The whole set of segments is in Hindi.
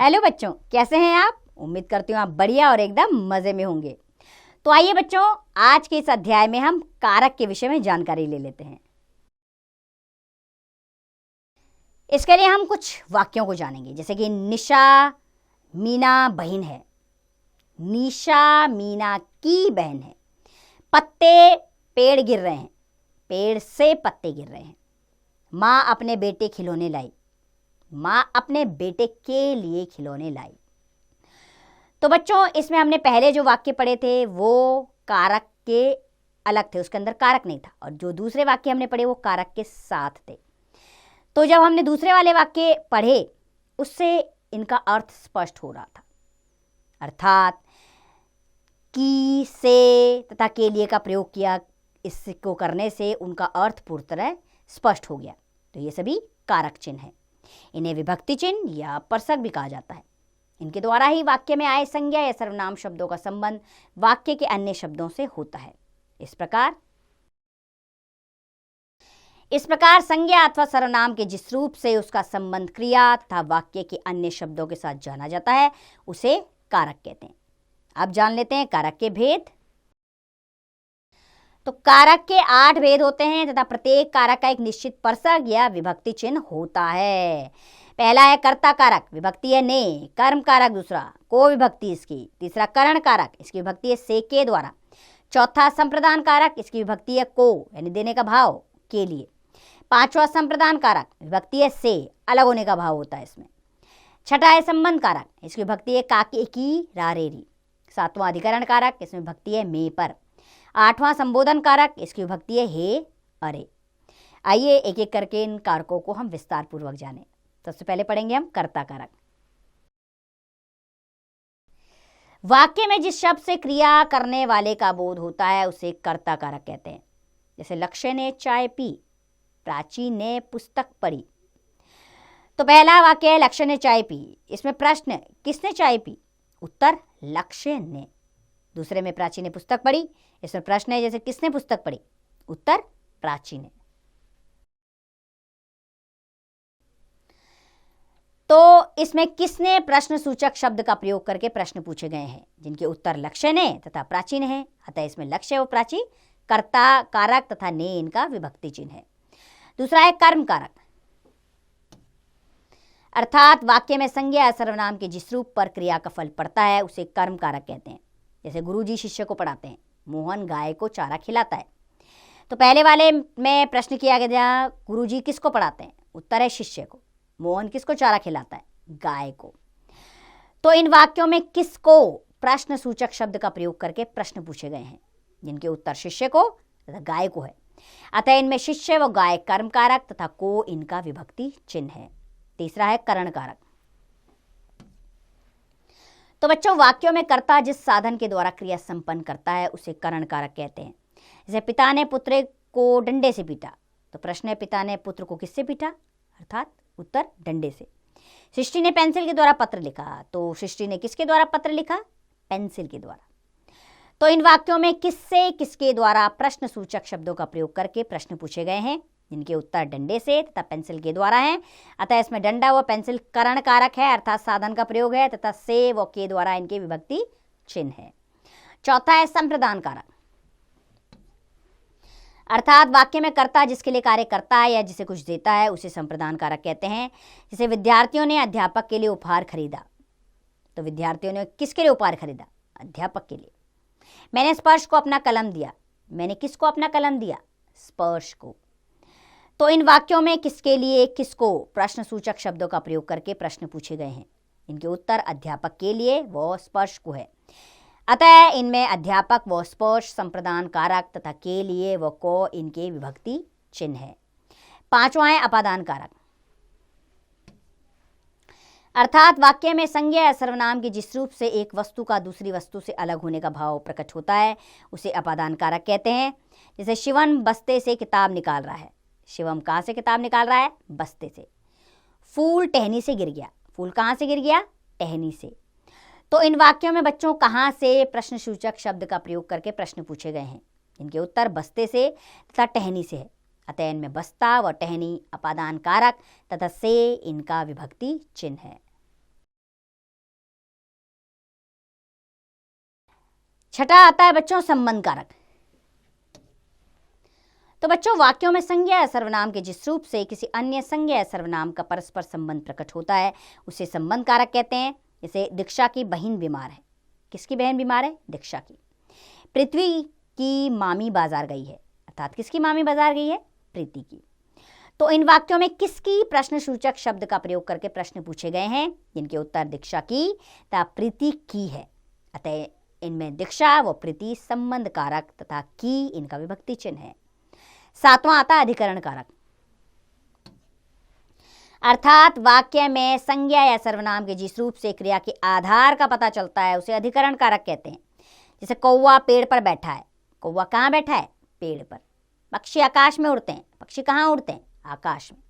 हेलो बच्चों, कैसे हैं आप? उम्मीद करती हूँ आप बढ़िया और एकदम मजे में होंगे। तो आइए बच्चों, आज के इस अध्याय में हम कारक के विषय में जानकारी ले लेते हैं। इसके लिए हम कुछ वाक्यों को जानेंगे, जैसे कि निशा मीना बहन है, निशा मीना की बहन है। पत्ते पेड़ गिर रहे हैं, पेड़ से पत्ते गिर रहे हैं। माँ अपने बेटे खिलौने लाई, माँ अपने बेटे के लिए खिलौने लाई। तो बच्चों, इसमें हमने पहले जो वाक्य पढ़े थे वो कारक के अलग थे, उसके अंदर कारक नहीं था, और जो दूसरे वाक्य हमने पढ़े वो कारक के साथ थे। तो जब हमने दूसरे वाले वाक्य पढ़े उससे इनका अर्थ स्पष्ट हो रहा था, अर्थात की से तथा के लिए का प्रयोग किया। इसको करने से उनका अर्थ पूरी तरह स्पष्ट हो गया। तो ये सभी कारक चिन्ह हैं। इन्हें विभक्ति चिन्ह या परसक भी कहा जाता है। इनके द्वारा ही वाक्य में आए संज्ञा या सर्वनाम शब्दों का संबंध वाक्य के अन्य शब्दों से होता है। इस प्रकार संज्ञा अथवा सर्वनाम के जिस रूप से उसका संबंध क्रिया तथा वाक्य के अन्य शब्दों के साथ जाना जाता है उसे कारक कहते हैं। अब जान लेते हैं कारक के भेद। तो कारक के 8 भेद होते हैं तथा प्रत्येक कारक का एक निश्चित परसक या विभक्ति चिन्ह होता है। पहला है कर्ता कारक, विभक्ति है ने। कर्म कारक दूसरा, को विभक्ति इसकी। तीसरा करण कारक, इसकी विभक्ति है से के द्वारा। चौथा संप्रदान कारक, इसकी विभक्ति है को यानी देने का भाव के लिए। पांचवा संप्रदान कारक, विभक्ति है से, अलग होने का भाव होता है इसमें। छठा है संबंध कारक, इसकी विभक्ति है काके की रारेरी। सातवां अधिकरण कारक, इसमें विभक्ति है में पर। आठवां संबोधन कारक, इसकी विभक्ति है हे अरे। आइए एक एक करके इन कारकों को हम विस्तार पूर्वक जानें। सबसे पहले पढ़ेंगे हम कर्ता कारक। वाक्य में जिस शब्द से क्रिया करने वाले का बोध होता है उसे कर्ता कारक कहते हैं। जैसे लक्ष्य ने चाय पी, प्राची ने पुस्तक पढ़ी। तो पहला वाक्य है लक्ष्य ने चाय पी। इसमें प्रश्न, किसने चाय पी? उत्तर, लक्ष्य ने। दूसरे में प्राची ने पुस्तक पढ़ी। इसमें प्रश्न है जैसे किसने पुस्तक पढ़ी? उत्तर, प्राची ने। तो इसमें किसने प्रश्न सूचक शब्द का प्रयोग करके प्रश्न पूछे गए हैं, जिनके उत्तर लक्ष्य ने तथा प्राची ने है। अतः इसमें लक्ष्य व प्राची कर्ता कारक तथा ने इनका विभक्ति चिन्ह है। दूसरा है कर्म कारक, अर्थात वाक्य में संज्ञा या सर्वनाम के जिस रूप पर क्रिया का फल पड़ता है उसे कर्म कारक कहते हैं। जैसे गुरुजी शिष्य को पढ़ाते हैं, मोहन गाय को चारा खिलाता है। तो पहले वाले में प्रश्न किया गया, गुरुजी किसको पढ़ाते हैं? उत्तर है शिष्य को। मोहन किसको चारा खिलाता है? गाय को। तो इन वाक्यों में किसको प्रश्न सूचक शब्द का प्रयोग करके प्रश्न पूछे गए हैं, जिनके उत्तर शिष्य को तथा गाय को है। अतः इनमें शिष्य व गाय कर्म कारक तथा को इनका विभक्ति चिन्ह है। तीसरा है करण कारक। तो बच्चों, वाक्यों में कर्ता जिस साधन के द्वारा क्रिया संपन्न करता है उसे करण कारक कहते हैं। जैसे पिता ने पुत्र को डंडे से पीटा। तो प्रश्न है पिता ने पुत्र को किससे पीटा? अर्थात उत्तर, डंडे से। सृष्टि ने पेंसिल के द्वारा पत्र लिखा। तो सृष्टि ने किसके द्वारा पत्र लिखा? पेंसिल के द्वारा। तो इन वाक्यों में किससे किसके द्वारा प्रश्न सूचक शब्दों का प्रयोग करके प्रश्न पूछे गए हैं, जिनके उत्तर डंडे से तथा पेंसिल के द्वारा हैं। अतः इसमें डंडा व पेंसिल करण कारक है, अर्थात साधन का प्रयोग है, तथा से व के द्वारा इनके विभक्ति चिन्ह है। चौथा है संप्रदान कारक, अर्थात वाक्य में कर्ता जिसके लिए कार्य करता है या जिसे कुछ देता है उसे संप्रदान कारक कहते हैं। जैसे विद्यार्थियों ने अध्यापक के लिए उपहार खरीदा। तो विद्यार्थियों ने किसके लिए उपहार खरीदा? अध्यापक के लिए। मैंने स्पर्श को अपना कलम दिया। मैंने किसको अपना कलम दिया? स्पर्श को। तो इन वाक्यों में किसके लिए किसको प्रश्न सूचक शब्दों का प्रयोग करके प्रश्न पूछे गए हैं, इनके उत्तर अध्यापक के लिए व स्पर्श को है। अतः इनमें अध्यापक व स्पर्श संप्रदान कारक तथा के लिए व को इनके विभक्ति चिन्ह है। पांचवा है अपादान कारक, अर्थात वाक्य में संज्ञा या सर्वनाम के जिस रूप से एक वस्तु का दूसरी वस्तु से अलग होने का भाव प्रकट होता है उसे अपादान कारक कहते हैं। जैसे शिवम बस्ते से किताब निकाल रहा है। शिवम कहाँ से किताब निकाल रहा है? बस्ते से। फूल टहनी से गिर गया। फूल कहाँ से गिर गया? टहनी से। तो इन वाक्यों में बच्चों कहाँ से प्रश्न सूचक शब्द का प्रयोग करके प्रश्न पूछे गए हैं, इनके उत्तर बस्ते से तथा टहनी से है। अतः इनमें बस्ता व टहनी अपादान कारक तथा से इनका विभक्ति चिन्ह है। छठा आता है बच्चों संबंध कारक। तो बच्चों वाक्यों में संज्ञा या सर्वनाम के जिस रूप से किसी अन्य संज्ञा या सर्वनाम का परस्पर संबंध प्रकट होता है उसे संबंध कारक कहते हैं। जैसे दीक्षा की बहन बीमार है। किसकी बहन बीमार है? दीक्षा की। पृथ्वी की मामी बाजार गई है, अर्थात किसकी मामी बाजार गई है? प्रीति की। तो इन वाक्यों में किसकी प्रश्नसूचक शब्द का प्रयोग करके प्रश्न पूछे गए हैं, जिनके उत्तर दीक्षा की तथा प्रीति की है। अतः इनमें दीक्षा व प्रीति संबंध कारक तथा की इनका विभक्ति चिन्ह है। सातवां आता है अधिकरण कारक, अर्थात वाक्य में संज्ञा या सर्वनाम के जिस रूप से क्रिया के आधार का पता चलता है उसे अधिकरण कारक कहते हैं। जैसे कौवा पेड़ पर बैठा है। कौवा कहाँ बैठा है? पेड़ पर। पक्षी आकाश में उड़ते हैं। पक्षी कहाँ उड़ते हैं? आकाश में।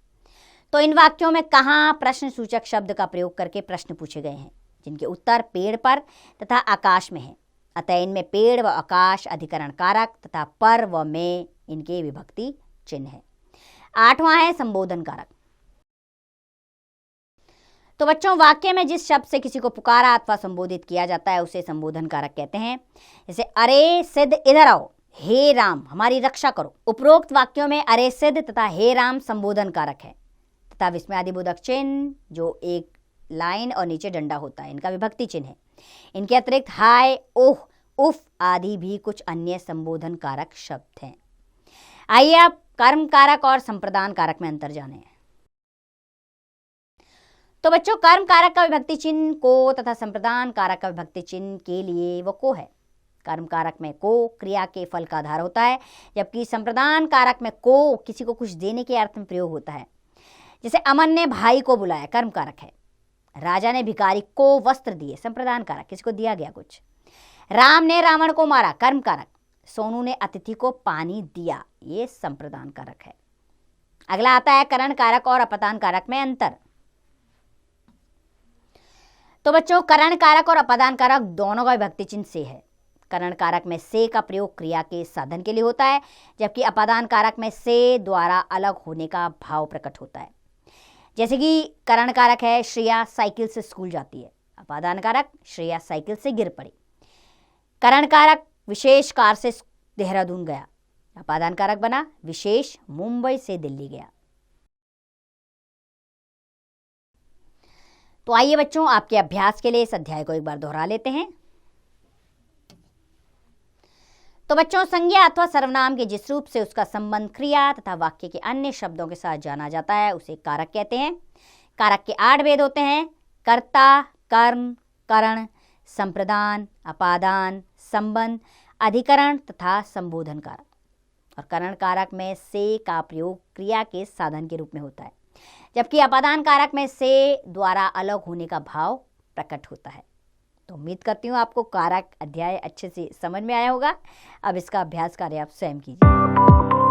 तो इन वाक्यों में कहाँ प्रश्न सूचक शब्द का प्रयोग करके प्रश्न पूछे गए हैं, जिनके उत्तर पेड़ पर तथा आकाश में है। अतः इनमें पेड़ व आकाश अधिकरण कारक तथा पर व में इनके विभक्ति चिन्ह है। आठवां है संबोधन कारक। तो बच्चों वाक्य में जिस शब्द से किसी को पुकारा अथवा संबोधित किया जाता है उसे संबोधन कारक कहते हैं। जैसे अरे सिद्ध इधर आओ, हे राम हमारी रक्षा करो। उपरोक्त वाक्यों में अरे सिद्ध तथा हे राम संबोधन कारक है तथा विस्मयादिबोधक चिन्ह जो एक लाइन और नीचे डंडा होता है इनका विभक्ति चिन्ह है। इनके अतिरिक्त हाय, ओह, उफ आदि भी कुछ अन्य संबोधन कारक शब्द हैं। आइए अब कर्म कारक और संप्रदान कारक में अंतर जाने। तो बच्चों कर्म कारक का विभक्ति चिन्ह को तथा संप्रदान कारक का विभक्ति चिन्ह के लिए वो को है। कर्म कारक में को क्रिया के फल का आधार होता है, जबकि संप्रदान कारक में को किसी को कुछ देने के अर्थ में प्रयोग होता है। जैसे अमन ने भाई को बुलाया, कर्म कारक है। राजा ने भिखारी को वस्त्र दिए, संप्रदान कारक, किसको दिया गया कुछ। राम ने रावण को मारा, कर्म कारक। सोनू ने अतिथि को पानी दिया, ये संप्रदान कारक है। अगला आता है करण कारक और अपादान कारक में अंतर। तो बच्चों करण कारक और अपादान कारक दोनों का विभक्ति चिन्ह से है। करण कारक में से का प्रयोग क्रिया के साधन के लिए होता है, जबकि अपादान कारक में से द्वारा अलग होने का भाव प्रकट होता है। जैसे कि करण कारक है श्रेया साइकिल से स्कूल जाती है। अपादान कारक श्रेया साइकिल से गिर पड़ी। करण कारक विशेष कार से देहरादून गया। अपादान कारक बना विशेष मुंबई से दिल्ली गया। तो आइए बच्चों आपके अभ्यास के लिए इस अध्याय को एक बार दोहरा लेते हैं। तो बच्चों संज्ञा अथवा सर्वनाम के जिस रूप से उसका संबंध क्रिया तथा वाक्य के अन्य शब्दों के साथ जाना जाता है उसे कारक कहते हैं। कारक के 8 भेद होते हैं: कर्ता, कर्म, करण, संप्रदान, अपादान, संबंध, अधिकरण तथा संबोधन कारक। और करण कारक में से का प्रयोग क्रिया के साधन के रूप में होता है, जबकि अपादान कारक में से द्वारा अलग होने का भाव प्रकट होता है। तो उम्मीद करती हूँ आपको कारक अध्याय अच्छे से समझ में आया होगा। अब इसका अभ्यास कार्य आप स्वयं कीजिए।